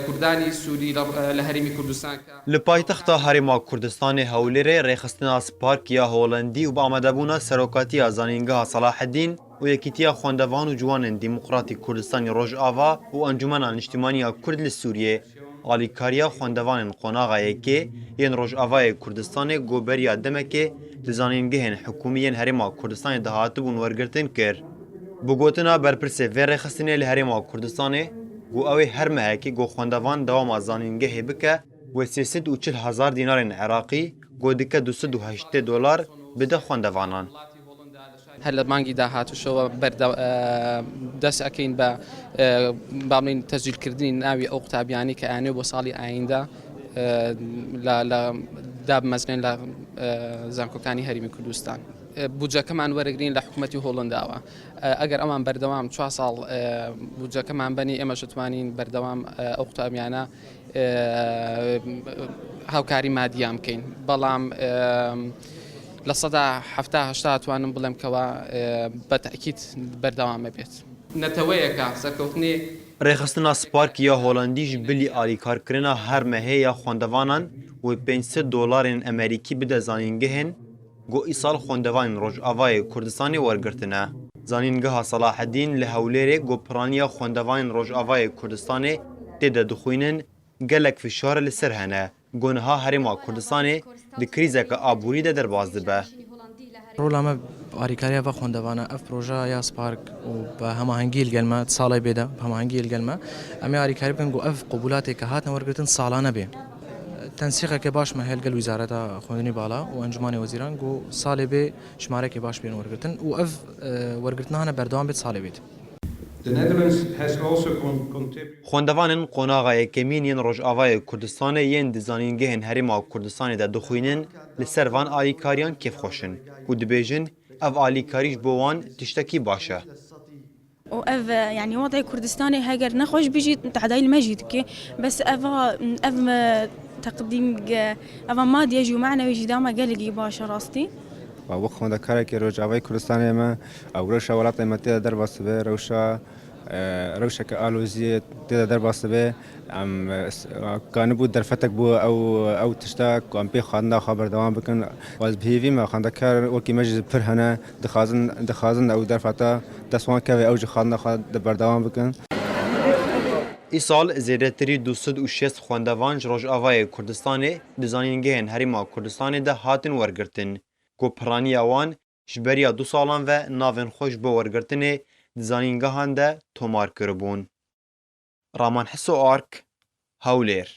کوردانی سووری لە هەرێمی کوردستان li paytexta Herêma Kurdistanê Hewlêrê rêxistina Sparkiya Holandî û bi amedebûna serokatiya zanîngeha Salaheddîn û Yekîtiya Xwendevan û Ciwanên Dîmokratîk Kurdistanê Rojava û Encûmena Niştimaniya Kurd li Sûriyê alîkariya xwendevanên qonaxa yekê yên Rojavayê Kurdistanê goberiya demekê di zanîngehên hikûmî yên Herêma Kurdistanê de hatibûn wergirtin kir. Bi gotina berpirsê vê rêxistinê li Herêma Kurdistanê got ew ê her mehekê got xwendevan dewama zanîngehê bike و 340,000 دینارên Iraqî got dike $280 bide xwendevanan. هەر لە مانگی داهاتوشەوە دەست ئەەکەین بە باڵین تەزویلکردنی ناوی ئەو قوتابیانی کە ئاێ بۆ ساڵی ئایندا دابمەزنێن لە زانکۆکانی هەرێمی کوردستان. بودجەکەمان وەرەگرین لە حکوومەتی هۆڵنداوە. ئەگەر ئەمان بەردەوام 4 ساڵ بودجەکەمان بەنی ئێمەش توانین بەردەوام ئەو قوتابیانە هاوکاری مادیان بکەین. بەڵام لە 1970 توانم بڵێم کەەوە بە تاکید بەردەوامە بێت. نەتەوەیەکە سەرکەوتنی rêxistina Sparkiya Holandî ji bilî alîkarkirina her mehê ya xwendevanan û $500 Amerîkî bide zanîngehên got îsal xwendevanên Rojavayê Kurdistanê wergirtine. Zanîngeha Salaheddîn li Hewlêrê got piraniya xwendevanên Rojavayê Kurdistanê tê de dixwînin gelek fişar li ser hene. Got niha Herêma Kurdistanê di krîzeka aborî de derbas dibe. Rola me alîkariya ve xwendevana ev proja ya Spark û bi hemahengî gelme salê bêde hemahengî gelme em ê alîkarî bikin got ev qebûlatê ke hatin wergirtin salane bê. Tensîqeke baş me hêl gel Wîzareta Xwendinî Bala û Encûmanê Wezîran got salê bê şmarekê baş bên wergirtin û ev wergirtina hene berdewam bêt salê bêt. Xwendevanên qonaxa yekemîn yên Rojavayê Kurdistanê yên di zanîngehên Herêma Kurdistanê de dixwînin li ser van alîkariyan kêfxweşin û dibêjin ev alîkarî ji bo wan tiştekî baş e. وأف يعني وضع كردستان هاجر نخوش بيجي تعديل مجد كي بس أف تقديم أف ما يجي معنا ويجي داما قال لي باشا راستي وقت ذكرك كي رجعوا كردستان ما أو روشة ولات ما تدا در بس به روشة كألوزية تدا در بس به أم كان بود در فتك بو أو تشتاك وأم بي خاندا خبر دوام بكن واز بهيفي ما خاندا كار وكي مجلس فرهنا دخازن أو در فتا دسوان كوي أو خاندا خاد بردوام بكن. Îsal zêdetirî 206 xwendevan ji Rojavayê Kurdistanê di zanîngehên Herêma Kurdistanê de hatin wergirtin. Got piraniya wan ji beriya 2 salan ve navên xwe ji bo wergirtinê di zanîngehan de tomar kiribûn. Raman Hiso Ark, Hewlêr.